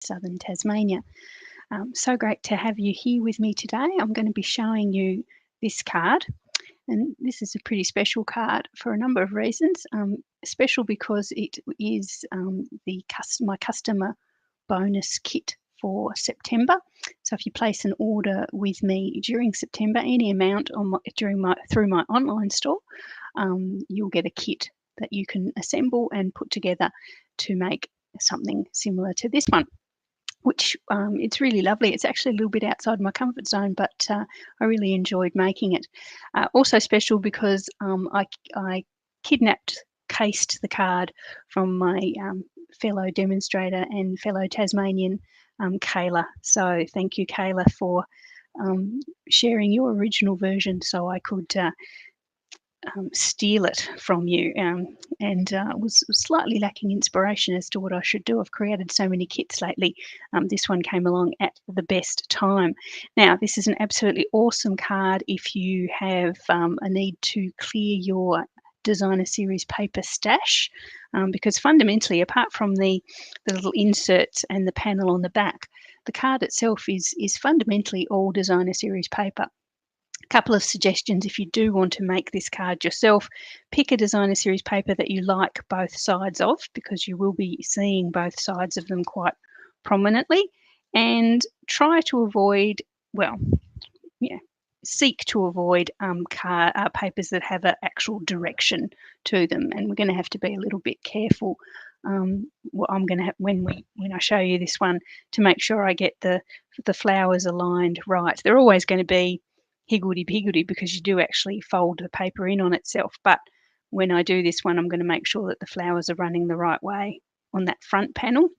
southern Tasmania. So great to have you here with me today. I'm going to be showing you this card, and this is a pretty special card for a number of reasons. Special because it is my customer bonus kit for September. So if you place an order with me during September, any amount through my online store, you'll get a kit that you can assemble and put together to make something similar to this one, which it's really lovely. It's actually a little bit outside my comfort zone, but I really enjoyed making it. Also special because I cased the card from my fellow demonstrator and fellow Tasmanian, Kayla. So thank you, Kayla, for sharing your original version so I could steal it from you, and was slightly lacking inspiration as to what I should do. I've created so many kits lately. This one came along at the best time. Now, this is an absolutely awesome card if you have a need to clear your designer series paper stash, because fundamentally, apart from the little inserts and the panel on the back, the card itself is fundamentally all designer series paper. Couple of suggestions: if you do want to make this card yourself, pick a designer series paper that you like both sides of, because you will be seeing both sides of them quite prominently, and try to avoid, seek to avoid papers that have an actual direction to them, and we're going to have to be a little bit careful. What I'm going to have when I show you this one, to make sure I get the flowers aligned right. They're always going to be higgledy-piggledy because you do actually fold the paper in on itself. But when I do this one, I'm going to make sure that the flowers are running the right way on that front panel.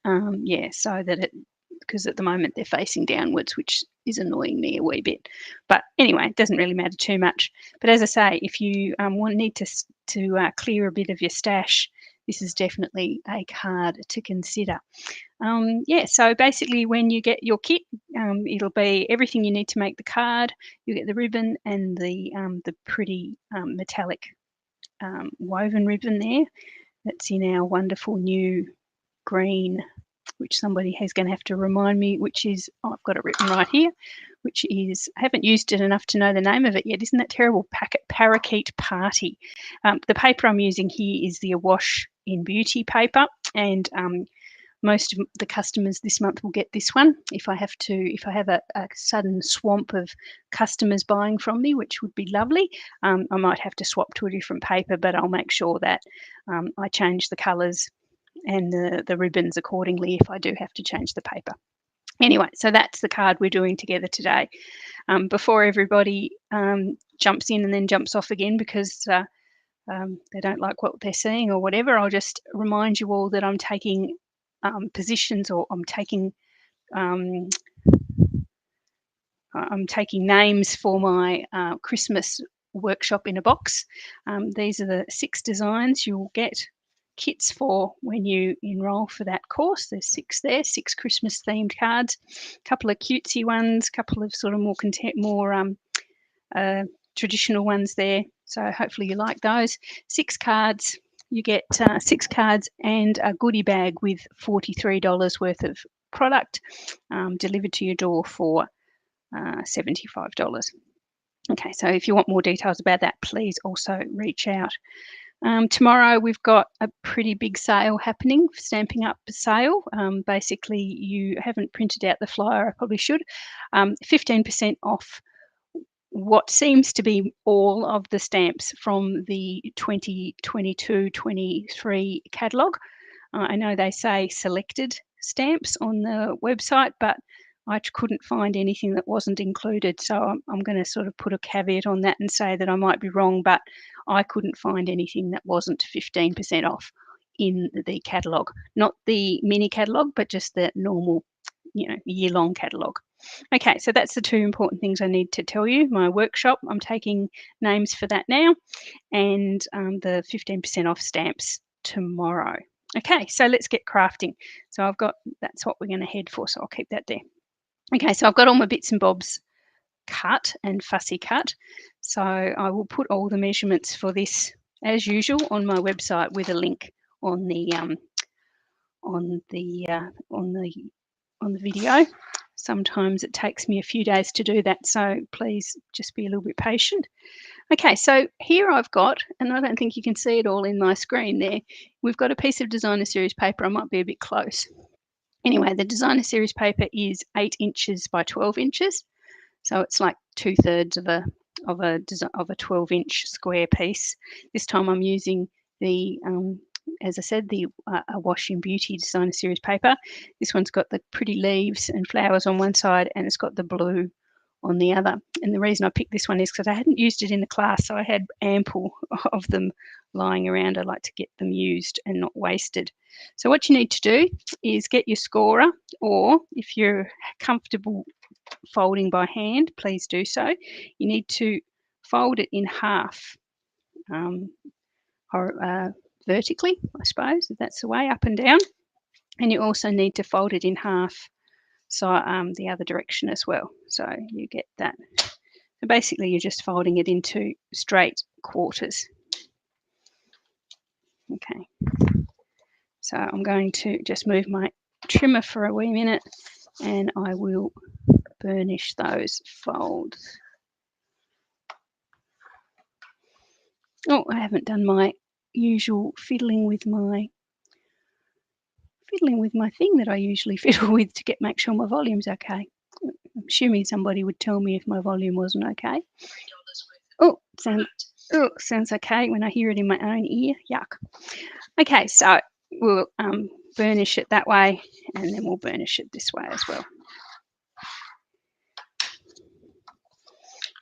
So that because at the moment they're facing downwards, which is annoying me a wee bit. But anyway, it doesn't really matter too much. But as I say, if you need to clear a bit of your stash, this is definitely a card to consider. So basically when you get your kit, it'll be everything you need to make the card. You get the ribbon and the pretty metallic woven ribbon there. That's in our wonderful new green, which somebody is going to have to remind me, which is, I've got it written right here, which is, I haven't used it enough to know the name of it yet. Isn't that terrible? Parakeet Party. The paper I'm using here is the Awash in Beauty paper, and most of the customers this month will get this one. If I have a sudden swamp of customers buying from me, which would be lovely, I might have to swap to a different paper, but I'll make sure that I change the colours and the ribbons accordingly if I do have to change the paper. Anyway, so that's the card we're doing together today. Before everybody jumps in and then jumps off again because they don't like what they're seeing or whatever, I'll just remind you all that I'm taking positions, or I'm taking names for my Christmas workshop in a box. These are the 6 designs you'll get kits for when you enroll for that course. There's 6 there, 6 Christmas themed cards, a couple of cutesy ones, a couple of sort of more traditional ones there. So hopefully you like those. 6 cards. You get 6 cards and a goodie bag with $43 worth of product delivered to your door for $75. Okay, so if you want more details about that, please also reach out. Tomorrow we've got a pretty big sale happening, Stamping Up sale. Basically, you haven't printed out the flyer, I probably should. 15% off what seems to be all of the stamps from the 2022-23 catalogue. I know they say selected stamps on the website, but I couldn't find anything that wasn't included. So I'm going to sort of put a caveat on that and say that I might be wrong, but I couldn't find anything that wasn't 15% off in the catalogue. Not the mini catalogue, but just the normal, year-long catalogue. Okay, so that's the 2 important things I need to tell you. My workshop, I'm taking names for that now, and the 15% off stamps tomorrow. Okay, so let's get crafting. So that's what we're going to head for, so I'll keep that there. Okay, so I've got all my bits and bobs cut and fussy cut. So I will put all the measurements for this, as usual, on my website with a link on the on the video. Sometimes it takes me a few days to do that, so please just be a little bit patient. Okay, so here I've got, and I don't think you can see it all in my screen there, we've got a piece of designer series paper. I might be a bit close. Anyway, the designer series paper is 8 inches by 12 inches. So it's like 2/3 of a 12-inch square piece. This time I'm using the, as I said, the Wash in Beauty designer series paper. This one's got the pretty leaves and flowers on one side, and it's got the blue on the other. And the reason I picked this one is because I hadn't used it in the class, so I had ample of them lying around. I like to get them used and not wasted. So what you need to do is get your scorer, or if you're comfortable folding by hand, please do so. You need to fold it in half, vertically, I suppose, if that's the way, up and down. And you also need to fold it in half, so the other direction as well. So you get that. So basically, you're just folding it into straight quarters. Okay. So I'm going to just move my trimmer for a wee minute, and I will burnish those folds. Oh, I haven't done my usual fiddling with my thing that I usually fiddle with to make sure my volume's okay. I'm assuming somebody would tell me if my volume wasn't okay. Oh, sounds okay when I hear it in my own ear. Yuck. Okay, so we'll burnish it that way, and then we'll burnish it this way as well.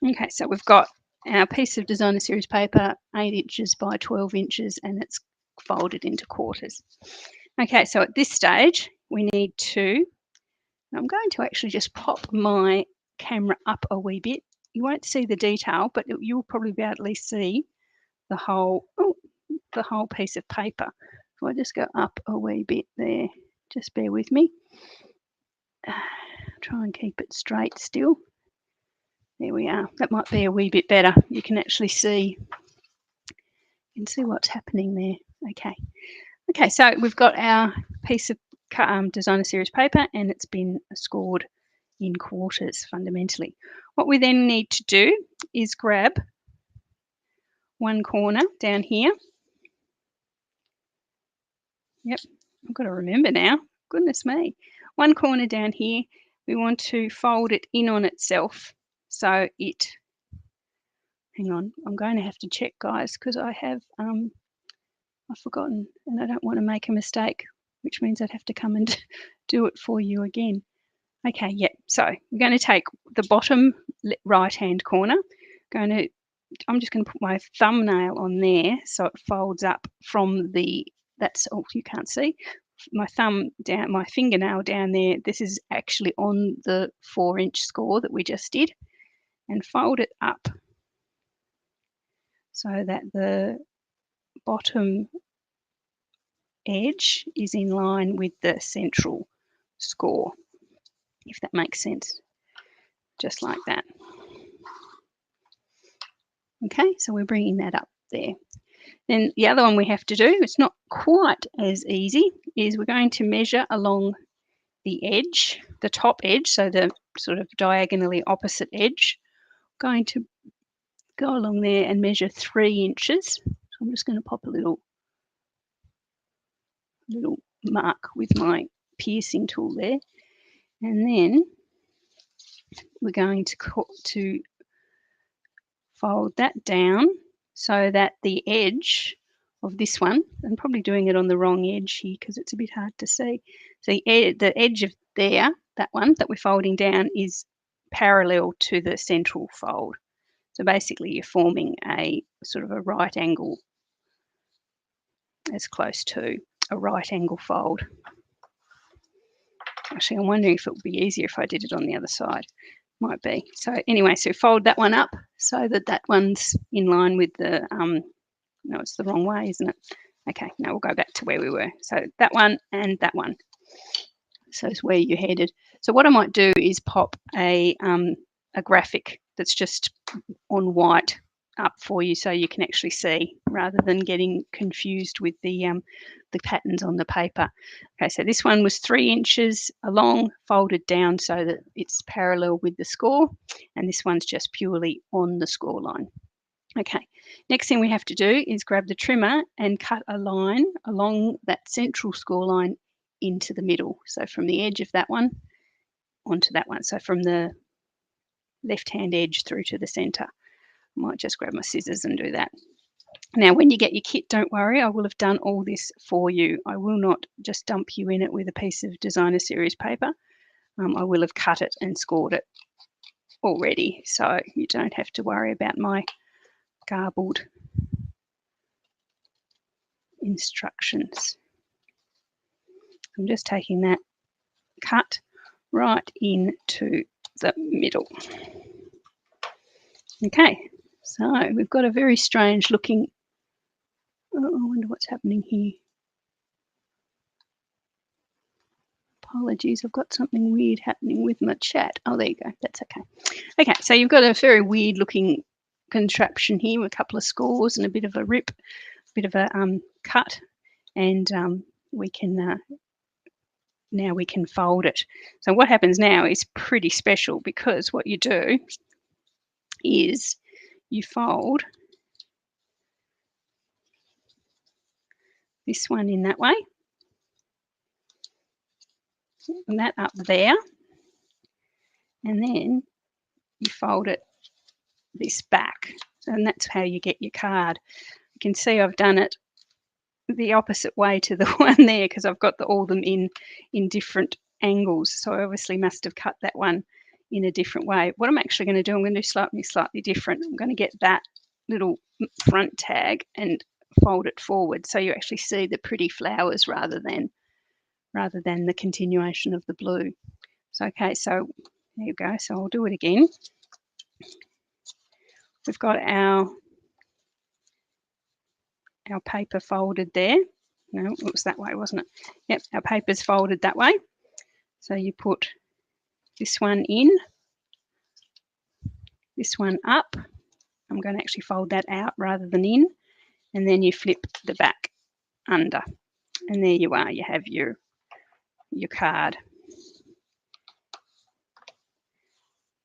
Okay, so we've got our piece of designer series paper, 8 inches by 12 inches, and it's folded into quarters. Okay, so at this stage, we need to, I'm going to actually just pop my camera up a wee bit. You won't see the detail, but you'll probably be able to at least see the whole piece of paper. So I just go up a wee bit there. Just bear with me. Try and keep it straight still. There we are. That might be a wee bit better. You can actually see, what's happening there. Okay, so we've got our piece of designer series paper, and it's been scored in quarters fundamentally. What we then need to do is grab one corner down here. Yep, I've got to remember now. Goodness me. One corner down here, we want to fold it in on itself. So it, hang on, I'm going to have to check, guys, because I've forgotten, and I don't want to make a mistake, which means I'd have to come and do it for you again. Okay, yeah, so we're going to take the bottom right-hand corner. I'm just going to put my thumbnail on there so it folds up from the, you can't see, my fingernail down there. This is actually on the 4-inch score that we just did, and fold it up so that the bottom edge is in line with the central score, if that makes sense. Just like that. Okay, so we're bringing that up there. Then the other one we have to do, it's not quite as easy, is we're going to measure along the edge, the top edge, so the sort of diagonally opposite edge. Going to go along there and measure 3 inches. So I'm just going to pop a little mark with my piercing tool there, and then we're going to fold that down so that the edge of this one, I'm probably doing it on the wrong edge here because it's a bit hard to see. So the edge of there, that one that we're folding down, is parallel to the central fold. So basically you're forming a sort of a right angle, as close to a right angle fold. Actually, I'm wondering if it would be easier if I did it on the other side. Might be. So anyway, so fold that one up so that that one's in line with the, no, it's the wrong way, isn't it? Okay, now we'll go back to where we were. So that one and that one. So it's where you're headed. So what I might do is pop a graphic that's just on white up for you so you can actually see, rather than getting confused with the patterns on the paper. Okay, so this one was 3 inches along, folded down so that it's parallel with the score, and this one's just purely on the score line. Okay, next thing we have to do is grab the trimmer and cut a line along that central score line into the middle. So from the edge of that one onto that one. So from the left-hand edge through to the centre. I might just grab my scissors and do that. Now, when you get your kit, don't worry, I will have done all this for you. I will not just dump you in it with a piece of designer series paper. I will have cut it and scored it already, so you don't have to worry about my garbled instructions. I'm just taking that cut right into the middle. Okay, so we've got a very strange looking, I wonder what's happening here. Apologies, I've got something weird happening with my chat. Oh, there you go, that's okay. Okay, so you've got a very weird looking contraption here with a couple of scores and a bit of a rip, a bit of a cut, and we can now we can fold it. So what happens now is pretty special, because what you do is you fold this one in that way, and that up there, and then you fold it this back, and that's how you get your card. You can see I've done it the opposite way to the one there, because I've got all them in different angles, so I obviously must have cut that one in a different way. What I'm actually going to do, I'm going to do slightly different. I'm going to get that little front tag and fold it forward so you actually see the pretty flowers rather than the continuation of the blue. So okay, so there you go. So I'll do it again. We've got our paper folded there. No, it was that way, wasn't it? Yep, our paper's folded that way. So you put this one in, this one up. I'm going to actually fold that out rather than in, and then you flip the back under, and there you are. You have your card.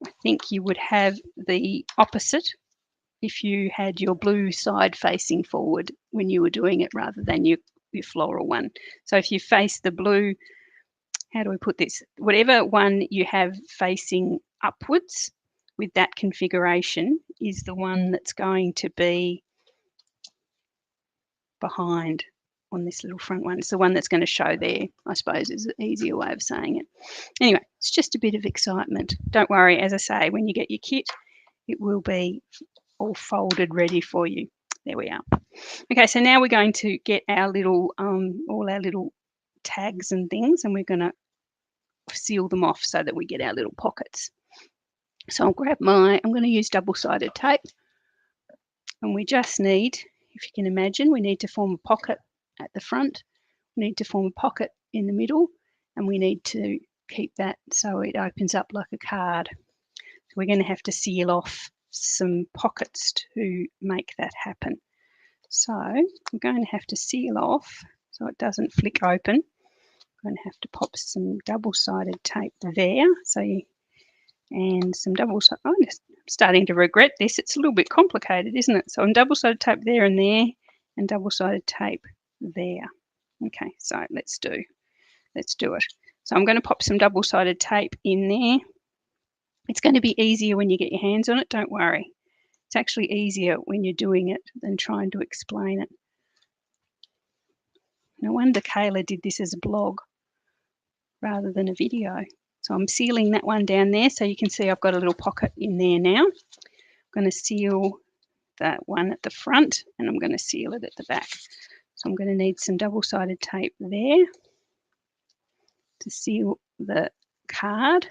I think you would have the opposite if you had your blue side facing forward when you were doing it, rather than your floral one. So if you face the blue, how do we put this? Whatever one you have facing upwards with that configuration is the one that's going to be behind on this little front one. It's the one that's going to show there, I suppose, is an easier way of saying it. Anyway, it's just a bit of excitement. Don't worry, as I say, when you get your kit, it will be all folded ready for you. There we are. Okay, so now we're going to get our little, all our little tags and things, and we're going to seal them off so that we get our little pockets. So I'll grab I'm going to use double-sided tape, and we just need, if you can imagine, we need to form a pocket at the front, we need to form a pocket in the middle, and we need to keep that so it opens up like a card. So we're going to have to seal off some pockets to make that happen. So I'm going to have to seal off so it doesn't flick open. I'm going to have to pop some double-sided tape there. And some double-sided, I'm starting to regret this. It's a little bit complicated, isn't it? So I'm double-sided tape there, and double-sided tape there. Okay, so let's do it. So I'm going to pop some double-sided tape in there. It's going to be easier when you get your hands on it, don't worry. It's actually easier when you're doing it than trying to explain it. No wonder Kayla did this as a blog rather than a video. So I'm sealing that one down there, so you can see I've got a little pocket in there now. I'm going to seal that one at the front, and I'm going to seal it at the back. So I'm going to need some double-sided tape there to seal the card.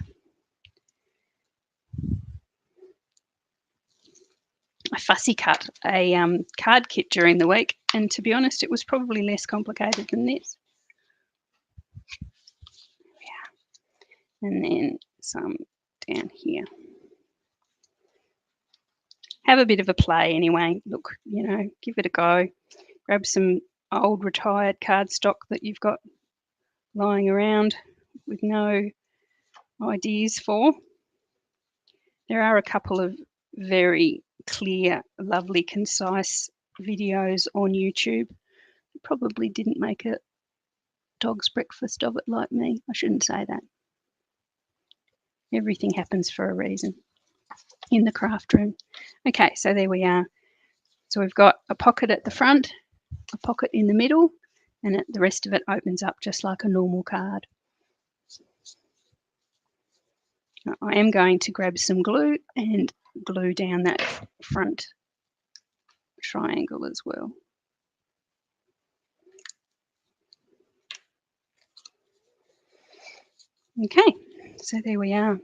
I fussy cut a card kit during the week, and to be honest, it was probably less complicated than this. And then some down here. have a bit of a play anyway. Look, give it a go. Grab some old retired cardstock that you've got lying around with no ideas for. There are a couple of very clear, lovely, concise videos on YouTube. Probably didn't make a dog's breakfast of it like me. I shouldn't say that. Everything happens for a reason in the craft room. Okay, so there we are. So we've got a pocket at the front, a pocket in the middle, and the rest of it opens up just like a normal card. Now, I am going to grab some glue and glue down that front triangle as well. Okay, so there we are.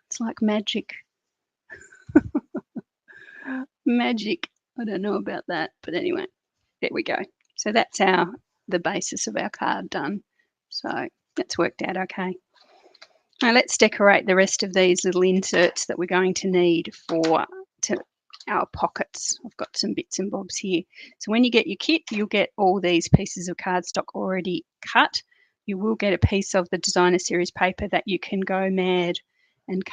It's like magic. Magic. I don't know about that, but anyway, there we go. So that's the basis of our card done. So that's worked out okay. Now let's decorate the rest of these little inserts that we're going to need for our pockets. I've got some bits and bobs here. So when you get your kit, you'll get all these pieces of cardstock already cut. You will get a piece of the designer series paper that you can go mad and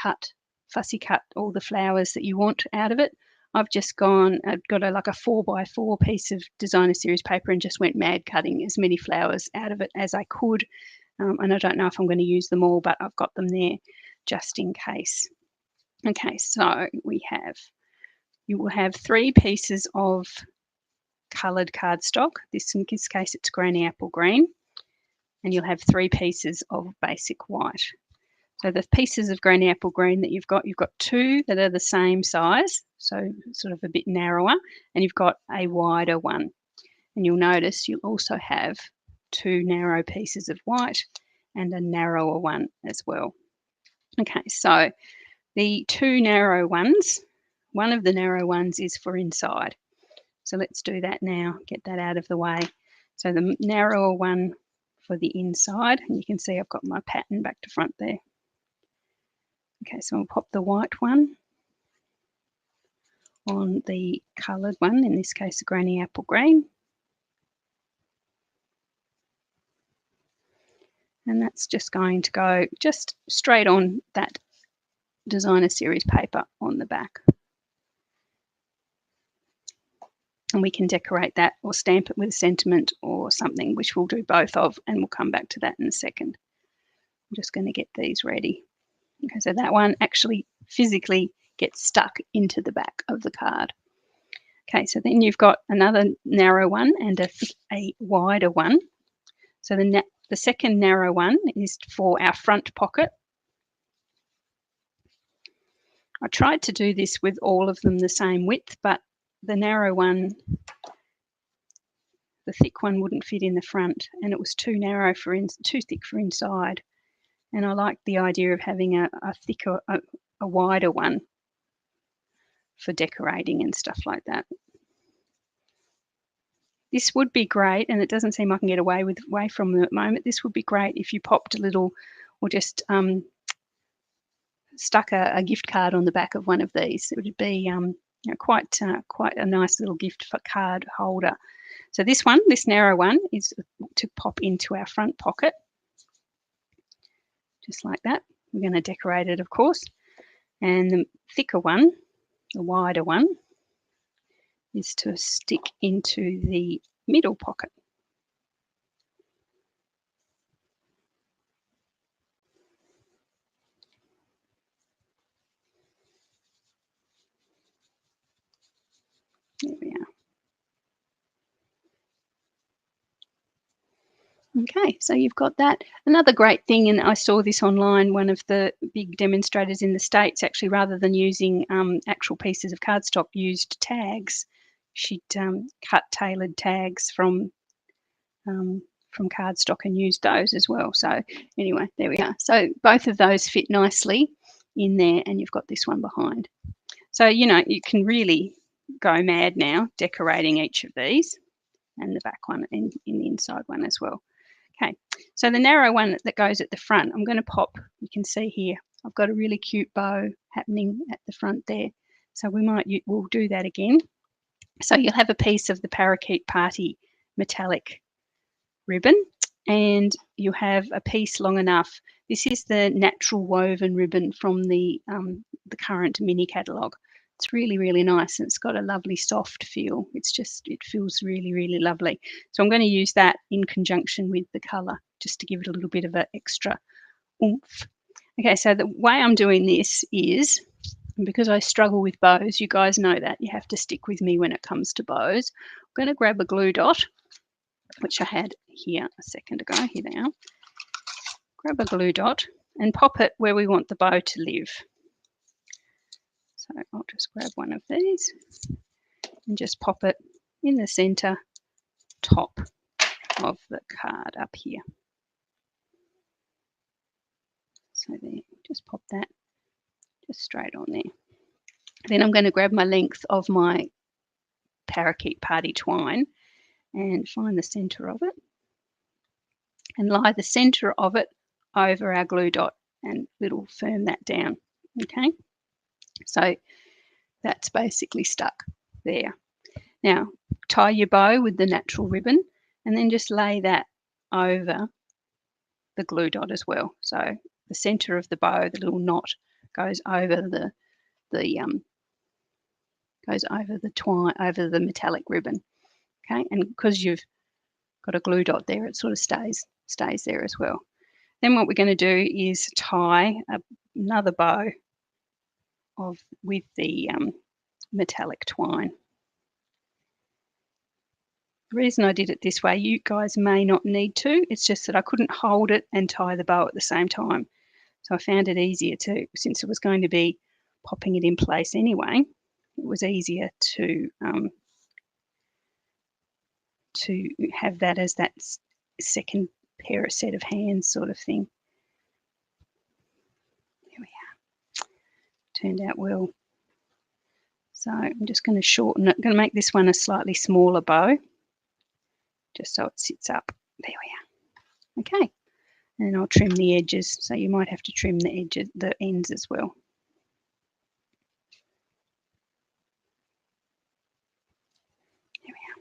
fussy cut all the flowers that you want out of it. I've got like a 4x4 piece of designer series paper and just went mad cutting as many flowers out of it as I could. And I don't know if I'm going to use them all, but I've got them there just in case. Okay, so you will have 3 pieces of coloured cardstock. In this case, it's granny apple green. And you'll have 3 pieces of basic white. So the pieces of granny apple green that you've got 2 that are the same size, so sort of a bit narrower, and you've got a wider one. And you'll notice you'll also have 2 narrow pieces of white and a narrower one as well. Okay, so the 2 narrow ones, one of the narrow ones is for inside. So let's do that now, get that out of the way. So the narrower one for the inside, and you can see I've got my pattern back to front there. Okay, so I'll pop the white one on the coloured one, in this case the granny apple green. And that's just going to go just straight on that designer series paper on the back. And we can decorate that or stamp it with sentiment or something, which we'll do both of, and we'll come back to that in a second. I'm just going to get these ready. Okay, so that one actually physically gets stuck into the back of the card. Okay, so then you've got another narrow one and a wider one. So the second narrow one is for our front pocket. I tried to do this with all of them the same width, but the narrow one, the thick one wouldn't fit in the front, and it was too thick for inside. And I like the idea of having a thicker, a wider one for decorating and stuff like that. This would be great, and it doesn't seem I can get away from them at the moment. This would be great if you popped a little, or just stuck a gift card on the back of one of these. It would be quite a nice little gift for card holder. So this narrow one, is to pop into our front pocket. Just like that. We're going to decorate it, of course. And the thicker one, the wider one, is to stick into the middle pocket. There we are. Okay, so you've got that. Another great thing, and I saw this online, one of the big demonstrators in the States, actually, rather than using actual pieces of cardstock, used tags. She'd cut tailored tags from cardstock and used those as well. So anyway, there we are. So both of those fit nicely in there, and you've got this one behind. So, you can really go mad now decorating each of these, and the back one and in the inside one as well. Okay, so the narrow one that goes at the front, I'm going to pop, you can see here, I've got a really cute bow happening at the front there. So we'll do that again. So you'll have a piece of the Parakeet Party metallic ribbon, and you have a piece long enough. This is the natural woven ribbon from the current mini catalogue. It's really, really nice, and it's got a lovely soft feel. It feels really, really lovely. So I'm going to use that in conjunction with the colour just to give it a little bit of an extra oomph. Okay, so the way I'm doing this is, because I struggle with bows, you guys know that. You have to stick with me when it comes to bows. I'm going to grab a glue dot, which I had here a second ago. Here they are. Grab a glue dot and pop it where we want the bow to live. So I'll just grab one of these and just pop it in the centre top of the card up here. So there, just pop that just straight on there. Then I'm going to grab my length of my Parakeet Party twine and find the centre of it and lie the centre of it over our glue dot, and it'll firm that down. Okay, so that's basically stuck there. Now tie your bow with the natural ribbon and then just lay that over the glue dot as well. So the centre of the bow, the little knot, goes over the twine, over the metallic ribbon. Okay, and because you've got a glue dot there, it sort of stays there as well. Then what we're going to do is tie another bow with the metallic twine. The reason I did it this way, you guys may not need to. It's just that I couldn't hold it and tie the bow at the same time. So I found it easier to, since it was going to be popping it in place anyway, it was easier to have that as that second set of hands sort of thing. There we are. Turned out well. So I'm just going to shorten it. I'm going to make this one a slightly smaller bow, just so it sits up. There we are. Okay. And I'll trim the edges. So you might have to trim the ends as well. There we are.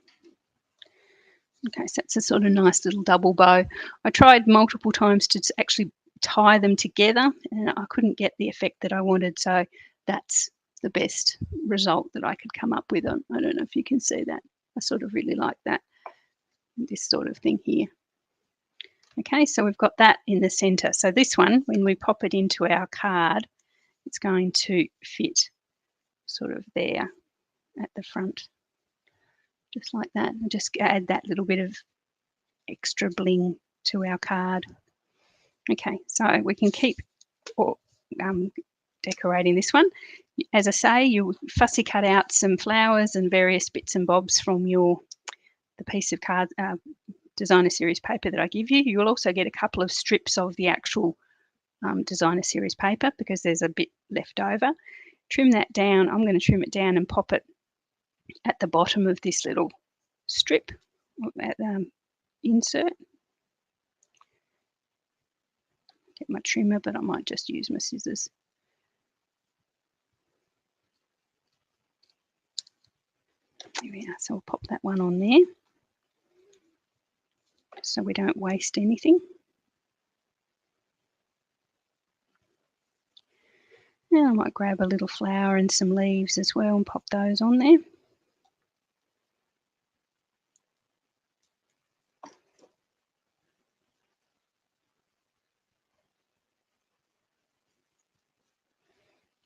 Okay, so that's a sort of nice little double bow. I tried multiple times to actually tie them together and I couldn't get the effect that I wanted. So that's the best result that I could come up with. I don't know if you can see that. I sort of really like that, this sort of thing here. Okay, so we've got that in the centre. So this one, when we pop it into our card, it's going to fit sort of there at the front, just like that. And just add that little bit of extra bling to our card. Okay, so we can keep decorating this one. As I say, you fussy cut out some flowers and various bits and bobs from the piece of card designer series paper that I give you. You'll also get a couple of strips of the actual designer series paper because there's a bit left over. Trim that down. I'm going to trim it down and pop it at the bottom of this little strip insert. Get my trimmer, but I might just use my scissors. There we are. So I'll pop that one on there, so we don't waste anything. Now I might grab a little flower and some leaves as well and pop those on there.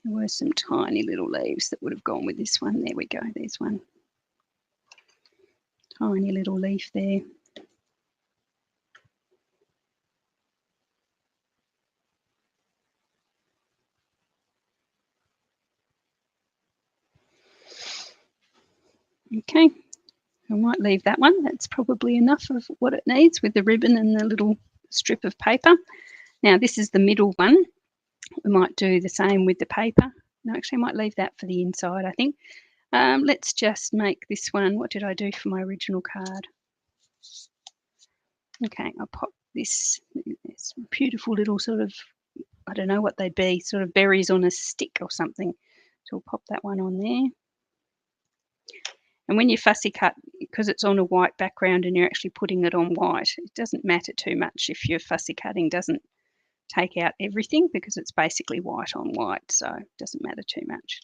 There were some tiny little leaves that would have gone with this one. There we go, there's one. Tiny little leaf there. Okay, I might leave that one. That's probably enough of what it needs with the ribbon and the little strip of paper. Now this is the middle one. We might do the same with the paper. No, actually I might leave that for the inside, I think. Let's just make this one. What did I do for my original card? Okay, I'll pop this beautiful little sort of, I don't know what they'd be, sort of berries on a stick or something. So we'll pop that one on there. And when you fussy cut, because it's on a white background and you're actually putting it on white, it doesn't matter too much if your fussy cutting doesn't take out everything, because it's basically white on white, so it doesn't matter too much.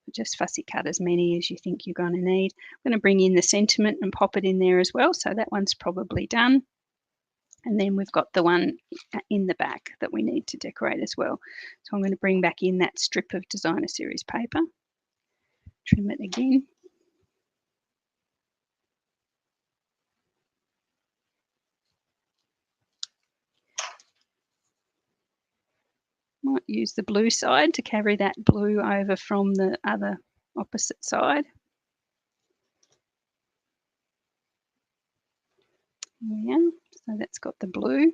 But just fussy cut as many as you think you're going to need. I'm going to bring in the sentiment and pop it in there as well, so that one's probably done. And then we've got the one in the back that we need to decorate as well. So I'm going to bring back in that strip of designer series paper, trim it again. Might use the blue side to carry that blue over from the other opposite side. Yeah, so that's got the blue.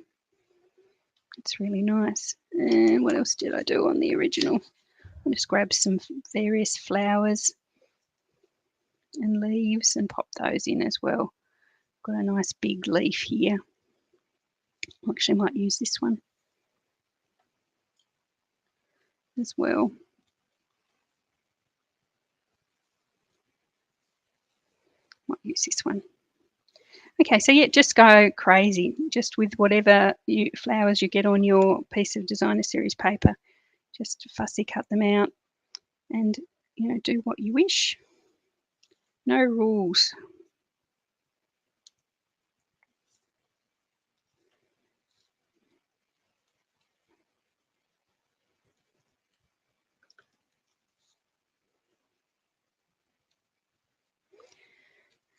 It's really nice. And what else did I do on the original? I'll just grab some various flowers and leaves and pop those in as well. Got a nice big leaf here. I actually might use this one as well. Might use this one. Okay, so yeah, just go crazy, just with whatever flowers you get on your piece of designer series paper. Just fussy cut them out and, do what you wish. No rules.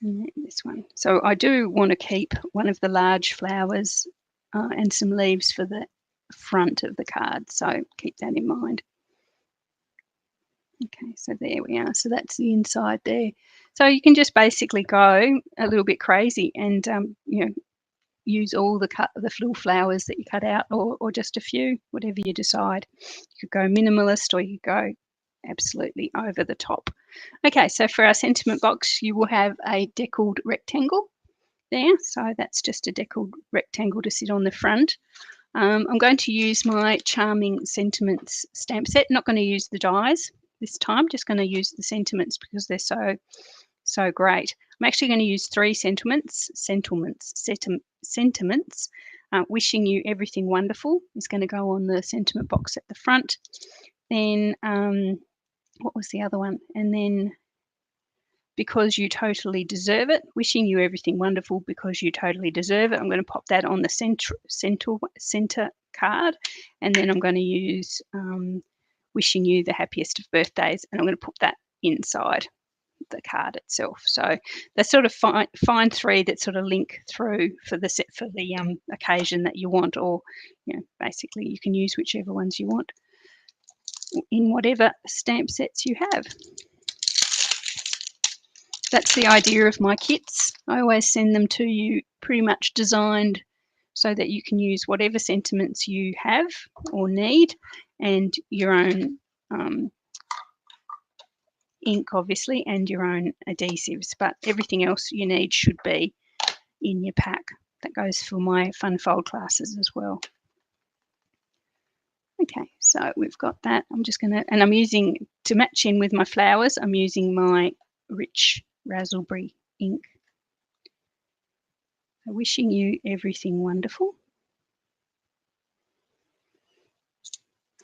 And this one. So I do want to keep one of the large flowers and some leaves for the front of the card, so keep that in mind. Okay, so there we are. So that's the inside there. So you can just basically go a little bit crazy and use all the little flowers that you cut out, or just a few, whatever you decide. You could go minimalist, or you could go absolutely over the top. Okay, so for our sentiment box, you will have a deckled rectangle there. So that's just a deckled rectangle to sit on the front. I'm going to use my Charming Sentiments stamp set. Not going to use the dies this time, just going to use the sentiments because they're so great. I'm actually going to use 3 sentiments. Wishing you everything wonderful is going to go on the sentiment box at the front. Then what was the other one? And then because you totally deserve it, wishing you everything wonderful because you totally deserve it. I'm going to pop that on the center card, and then I'm going to use wishing you the happiest of birthdays, and I'm going to put that inside the card itself. So they sort of find 3 that sort of link through for the occasion that you want, or basically you can use whichever ones you want in whatever stamp sets you have. That's the idea of my kits. I always send them to you pretty much designed so that you can use whatever sentiments you have or need, and your own ink, obviously, and your own adhesives, but everything else you need should be in your pack. That goes for my fun fold classes as well. Okay, so we've got that. I'm just going to, and I'm using, to match in with my flowers, I'm using my rich raspberry ink. So wishing you everything wonderful.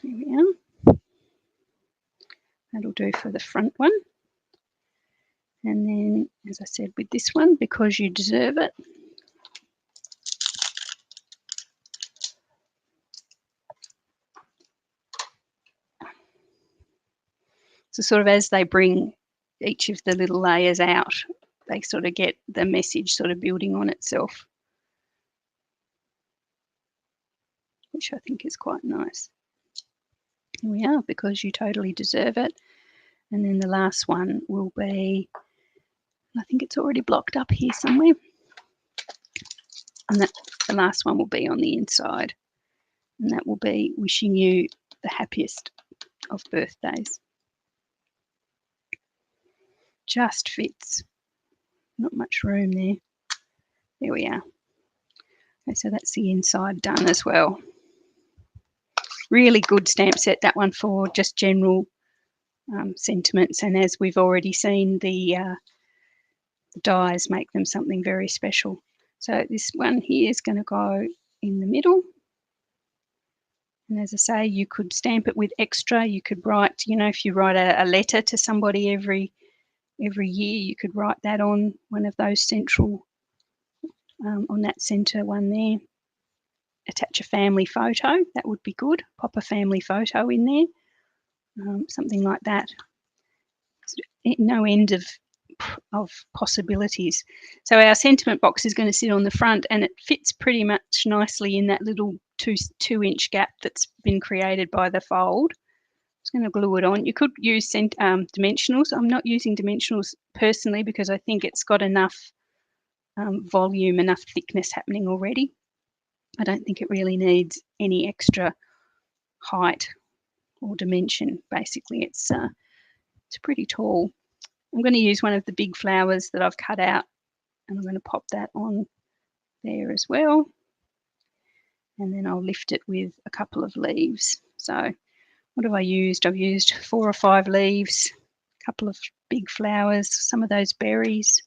Here we are. That'll do for the front one. And then, as I said, with this one, because you deserve it. So sort of as they bring each of the little layers out, they sort of get the message sort of building on itself, which I think is quite nice. Here we are, because you totally deserve it. And then the last one will be, I think it's already blocked up here somewhere, and that the last one will be on the inside, and that will be wishing you the happiest of birthdays. Just fits. Not much room there. There we are. Okay, so that's the inside done as well. Really good stamp set, that one, for just general sentiments. And as we've already seen, the dies make them something very special. So this one here is going to go in the middle. And as I say, you could stamp it with extra. You could write, if you write a letter to somebody every year, you could write that on one of those central, on that centre one there. Attach a family photo, that would be good. Pop a family photo in there, something like that. No end of possibilities. So our sentiment box is going to sit on the front, and it fits pretty much nicely in that little 2-inch gap that's been created by the fold. I'm just going to glue it on. You could use dimensionals. I'm not using dimensionals personally because I think it's got enough volume, enough thickness happening already. I don't think it really needs any extra height or dimension. Basically, it's pretty tall. I'm going to use one of the big flowers that I've cut out, and I'm going to pop that on there as well. And then I'll lift it with a couple of leaves. So what have I used? I've used 4 or 5 leaves, a couple of big flowers, some of those berries.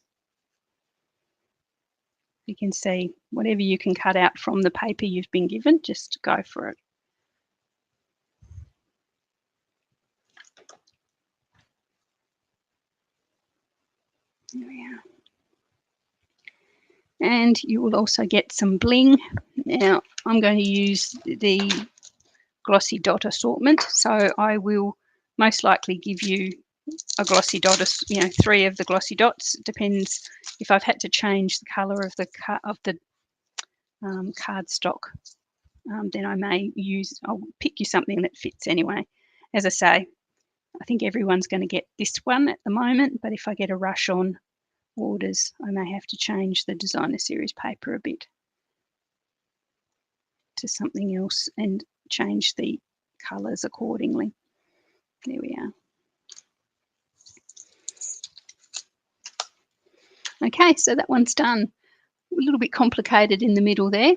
You can see whatever you can cut out from the paper you've been given, just go for it. There we are. And you will also get some bling. Now, I'm going to use the glossy dot assortment, so I will most likely give you a glossy dot, 3 of the glossy dots. It depends if I've had to change the colour of the cardstock, then I'll pick you something that fits anyway. As I say, I think everyone's going to get this one at the moment, but if I get a rush on orders, I may have to change the designer series paper a bit to something else and change the colours accordingly. There we are. Okay, so that one's done. A little bit complicated in the middle there,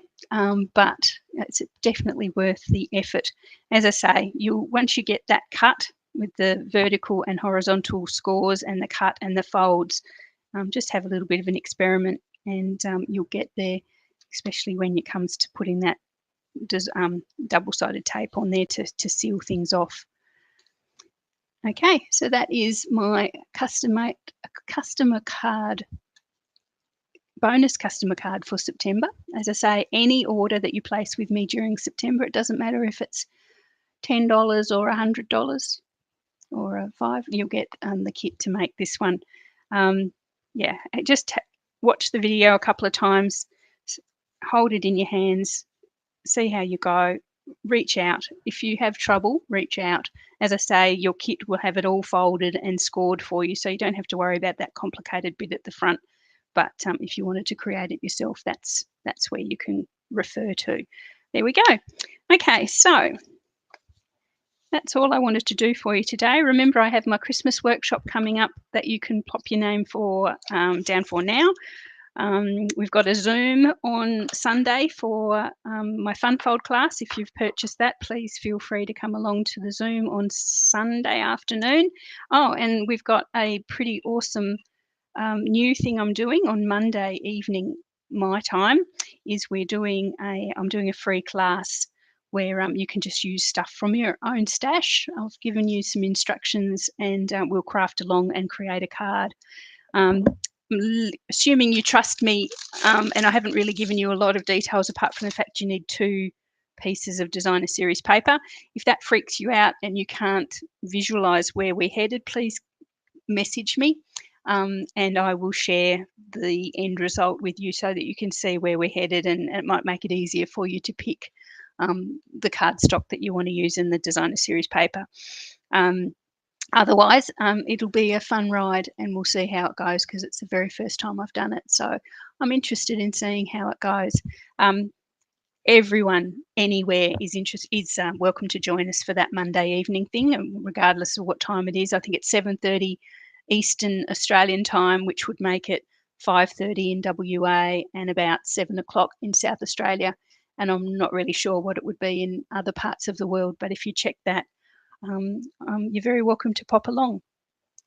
but it's definitely worth the effort. As I say, once you get that cut with the vertical and horizontal scores and the cut and the folds, just have a little bit of an experiment, and you'll get there, especially when it comes to putting that double-sided tape on there to seal things off. Okay, so that is my customer card, bonus customer card for September. As I say, any order that you place with me during September, it doesn't matter if it's $10 or $100 or $5, you'll get the kit to make this one. Yeah, just watch the video a couple of times, hold it in your hands, see how you go, reach out. If you have trouble, reach out. As I say, your kit will have it all folded and scored for you, so you don't have to worry about that complicated bit at the front. But if you wanted to create it yourself, that's where you can refer to. There we go. Okay, so that's all I wanted to do for you today. Remember, I have my Christmas workshop coming up that you can pop your name for down for now. We've got a Zoom on Sunday for my FunFold class. If you've purchased that, please feel free to come along to the Zoom on Sunday afternoon. Oh, and we've got a pretty awesome new thing I'm doing on Monday evening my time. Is I'm doing a free class where you can just use stuff from your own stash. I've given you some instructions, and we'll craft along and create a card. Assuming you trust me, and I haven't really given you a lot of details apart from the fact you need 2 pieces of designer series paper. If that freaks you out and you can't visualize where we're headed, please message me, and I will share the end result with you so that you can see where we're headed, and it might make it easier for you to pick the cardstock that you want to use in the designer series paper. Otherwise, it'll be a fun ride, and we'll see how it goes because it's the very first time I've done it. So I'm interested in seeing how it goes. Everyone anywhere is welcome to join us for that Monday evening thing, regardless of what time it is. I think it's 7:30 Eastern Australian time, which would make it 5:30 in WA and about 7 o'clock in South Australia. And I'm not really sure what it would be in other parts of the world, but if you check that, you're very welcome to pop along.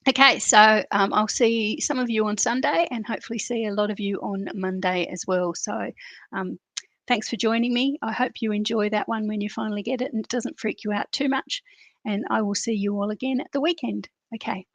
Okay, so I'll see some of you on Sunday and hopefully see a lot of you on Monday as well. So um, thanks for joining me. I hope you enjoy that one when you finally get it and it doesn't freak you out too much. And I will see you all again at the weekend. Okay, bye.